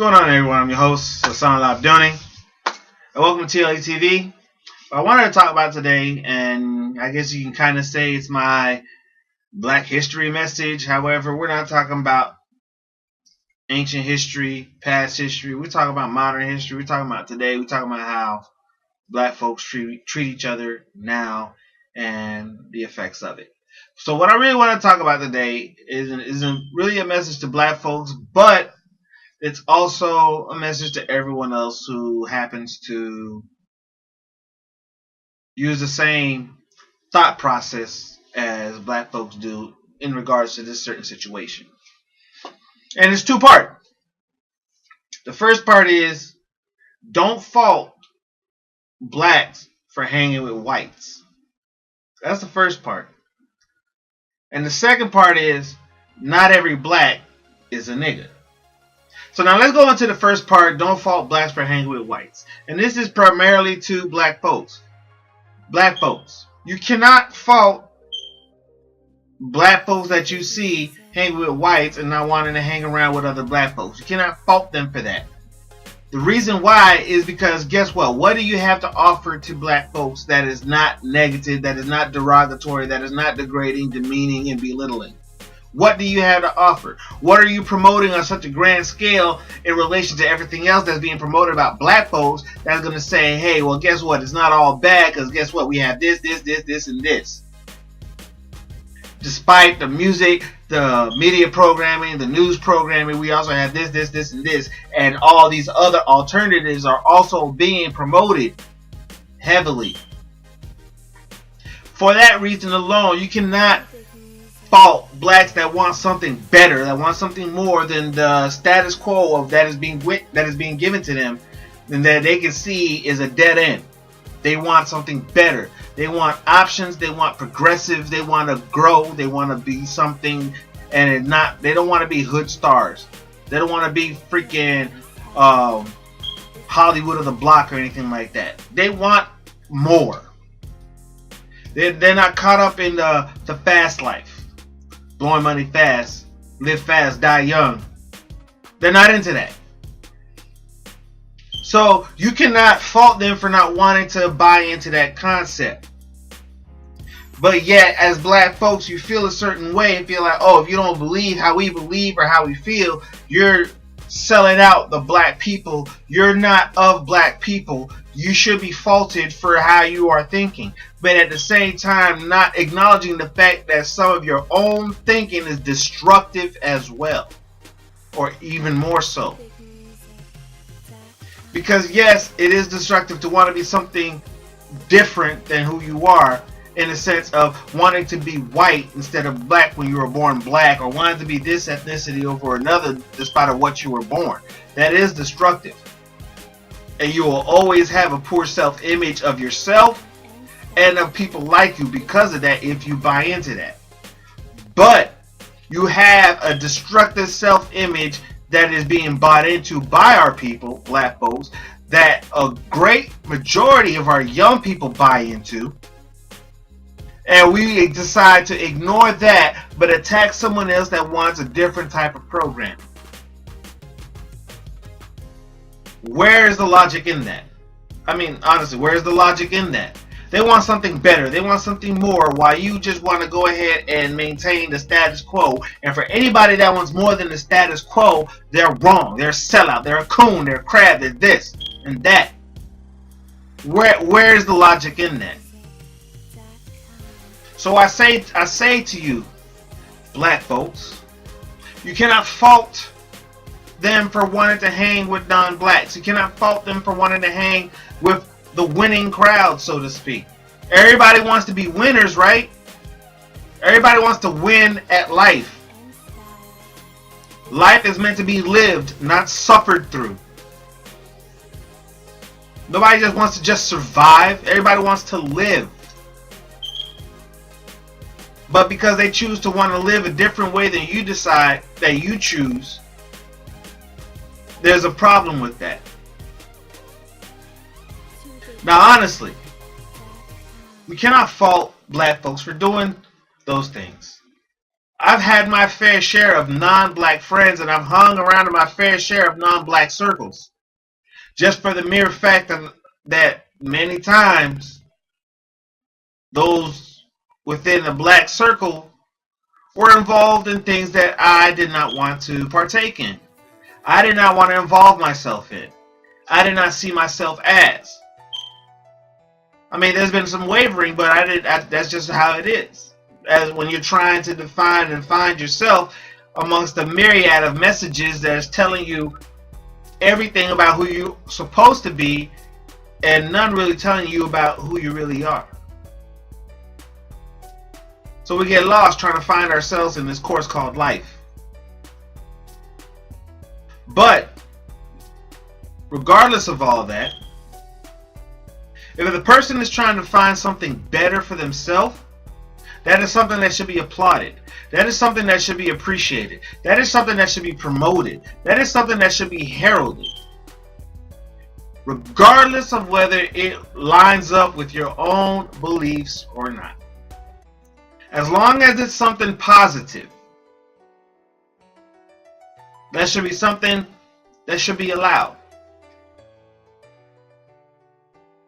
going on, everyone? I'm your host, Hassan Labdoni, and welcome to TLE I wanted to talk about today, and I guess you can kind of say it's my Black history message. However, we're not talking about ancient history, past history. We're talking about modern history. We're talking about today. We're talking about how Black folks treat each other now and the effects of it. So what I really want to talk about today isn't really a message to Black folks, but it's also a message to everyone else who happens to use the same thought process as Black folks do in regards to this certain situation. And it's two-part. The first part is, don't fault Blacks for hanging with whites. That's the first part. And the second part is, not every Black is a nigga. So now let's go into the first part, don't fault Blacks for hanging with whites. And this is primarily to Black folks. Black folks, you cannot fault Black folks that you see hang with whites and not wanting to hang around with other Black folks. You cannot fault them for that. The reason why is because guess what? What do you have to offer to Black folks that is not negative, that is not derogatory, that is not degrading, demeaning, and belittling? What do you have to offer? What are you promoting on such a grand scale in relation to everything else that's being promoted about Black folks that's going to say, hey, well, guess what? It's not all bad because guess what? We have this, and this. Despite the music, the media programming, the news programming, we also have this, and this. And all these other alternatives are also being promoted heavily. For that reason alone, you cannot fault Blacks that want something better, that want something more than the status quo of that is being given to them, and that they can see is a dead end. They want something better. They want options. They want progressive. They want to grow. They want to be something, and they don't want to be hood stars. They don't want to be freaking Hollywood of the block or anything like that. They want more. They're not caught up in the fast life. Blowing money fast, live fast, die young. They're not into that. So you cannot fault them for not wanting to buy into that concept. But yet, as Black folks, you feel a certain way and feel like, oh, if you don't believe how we believe or how we feel, you're selling out the Black people. You're not of Black people. You should be faulted for how you are thinking. But at the same time, not acknowledging the fact that some of your own thinking is destructive as well. Or even more so. Because yes, it is destructive to want to be something different than who you are, in the sense of wanting to be white instead of Black when you were born Black, or wanting to be this ethnicity over another despite of what you were born. That is destructive. And you will always have a poor self-image of yourself and of people like you because of that if you buy into that. But you have a destructive self-image that is being bought into by our people, Black folks, that a great majority of our young people buy into. And we decide to ignore that but attack someone else that wants a different type of program. Where is the logic in that? I mean, honestly, where is the logic in that? They want something better. They want something more, while you just want to go ahead and maintain the status quo. And for anybody that wants more than the status quo, they're wrong. They're a sellout. They're a coon. They're a crab. They're this and that. Where is the logic in that? So I say to you, Black folks, you cannot fault them for wanting to hang with non-Blacks. You cannot fault them for wanting to hang with the winning crowd, so to speak. Everybody wants to be winners, right? Everybody wants to win at life. Life is meant to be lived, not suffered through. Nobody just wants to just survive. Everybody wants to live. But because they choose to want to live a different way than you decide that you choose, there's a problem with that. Now, honestly, we cannot fault Black folks for doing those things. I've had my fair share of non-black friends, and I've hung around in my fair share of non-black circles. Just for the mere fact of that many times those within the black circle were involved in things that I did not want to partake in. I did not want to involve myself in. I did not see myself as. I mean, there's been some wavering, but that's just how it is. As when you're trying to define and find yourself amongst the myriad of messages that is telling you everything about who you're supposed to be, and none really telling you about who you really are. So we get lost trying to find ourselves in this course called life. But regardless of all that, if the person is trying to find something better for themselves, that is something that should be applauded. That is something that should be appreciated. That is something that should be promoted. That is something that should be heralded. Regardless of whether it lines up with your own beliefs or not. As long as it's something positive, that should be something that should be allowed.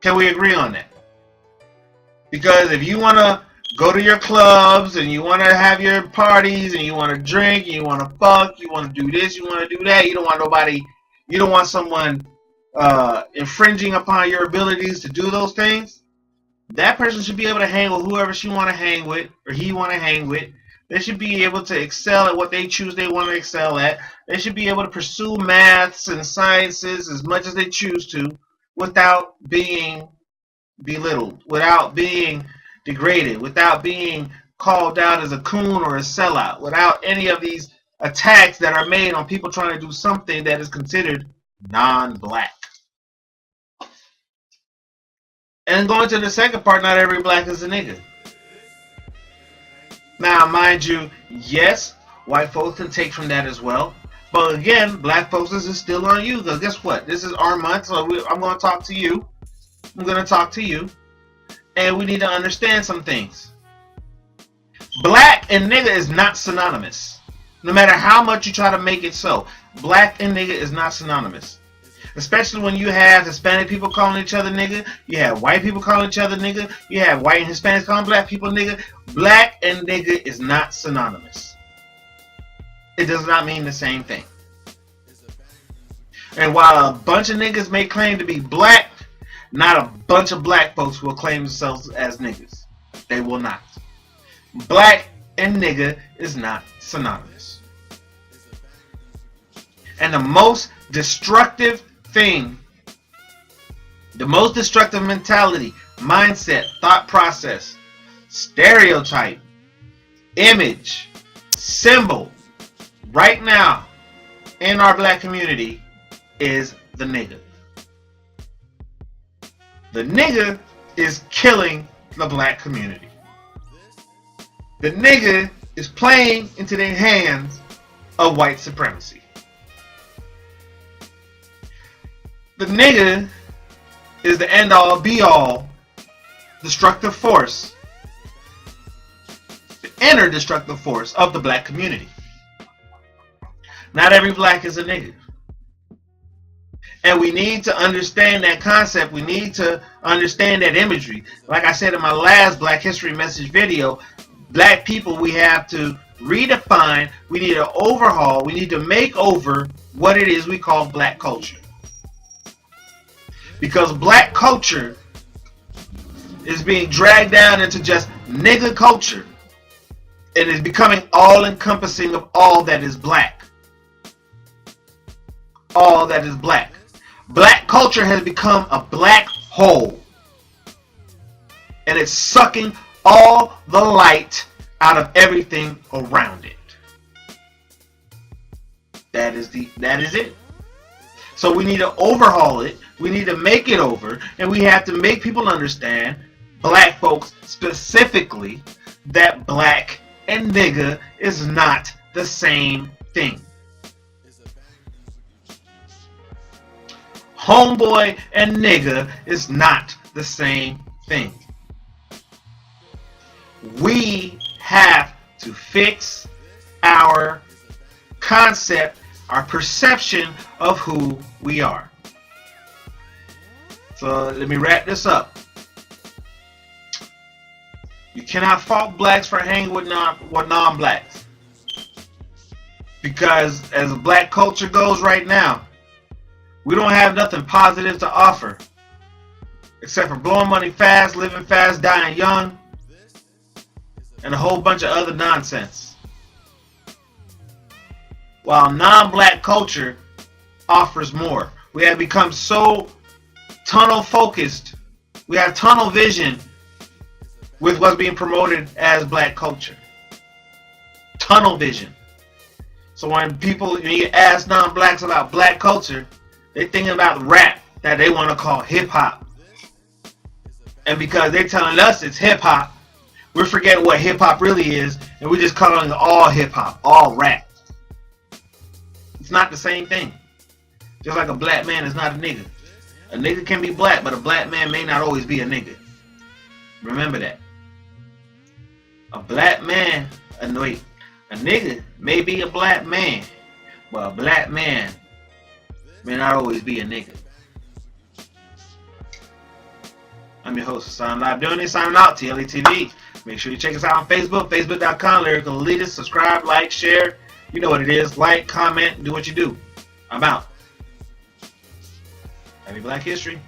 Can we agree on that? Because if you want to go to your clubs and you want to have your parties and you want to drink and you want to fuck, you want to do this, you want to do that, you don't want someone infringing upon your abilities to do those things, that person should be able to hang with whoever she want to hang with or he want to hang with. They should be able to excel at what they choose they want to excel at. They should be able to pursue maths and sciences as much as they choose to without being belittled, without being degraded, without being called out as a coon or a sellout, without any of these attacks that are made on people trying to do something that is considered non-black. And going to the second part, not every black is a nigga. Now, mind you, yes, white folks can take from that as well. But again, black folks, this is still on you. Because guess what? This is our month, so I'm going to talk to you. I'm going to talk to you. And we need to understand some things. Black and nigga is not synonymous. No matter how much you try to make it so. Black and nigga is not synonymous. Especially when you have Hispanic people calling each other nigga. You have white people calling each other nigga. You have white and Hispanics calling black people nigga. Black and nigga is not synonymous. It does not mean the same thing. And while a bunch of niggas may claim to be black, not a bunch of black folks will claim themselves as niggas. They will not. Black and nigga is not synonymous. And the most destructive thing, the most destructive mentality, mindset, thought process, stereotype, image, symbol, right now in our black community is the nigga. The nigga is killing the black community. The nigga is playing into the hands of white supremacy. The nigga is the end-all, be-all destructive force, the inner destructive force of the black community. Not every black is a nigga. And we need to understand that concept. We need to understand that imagery. Like I said in my last Black History Message video, black people, we have to redefine, we need to overhaul, we need to make over what it is we call black culture. Because black culture is being dragged down into just nigga culture. It is becoming all-encompassing of all that is black. All that is black. Black culture has become a black hole. And it's sucking all the light out of everything around it. That is it. So we need to overhaul it. We need to make it over. And we have to make people understand, black folks specifically, that black and nigga is not the same thing. Homeboy and nigga is not the same thing. We have to fix our concept, our perception of who we are. So let me wrap this up. You cannot fault blacks for hanging with non-blacks. Because as black culture goes right now, we don't have nothing positive to offer. Except for blowing money fast, living fast, dying young, and a whole bunch of other nonsense. While non-black culture offers more. We have become so tunnel focused. We have tunnel vision with what's being promoted as black culture. Tunnel vision. So when you ask non-blacks about black culture, they're thinking about rap that they want to call hip-hop. And because they're telling us it's hip-hop, we're forgetting what hip-hop really is, and we're just calling it all hip-hop, all rap. It's not the same thing. Just like a black man is not a nigga. A nigga can be black, but a black man may not always be a nigga. Remember that. A black man, a nigga may be a black man, but a black man may not always be a nigga. I'm your host, Hassan Live doing this, signing out, TLE TV. Make sure you check us out on Facebook, facebook.com, Lyrical Elitist. Subscribe, like, share. You know what it is. Like, comment, do what you do. I'm out. Happy Black History.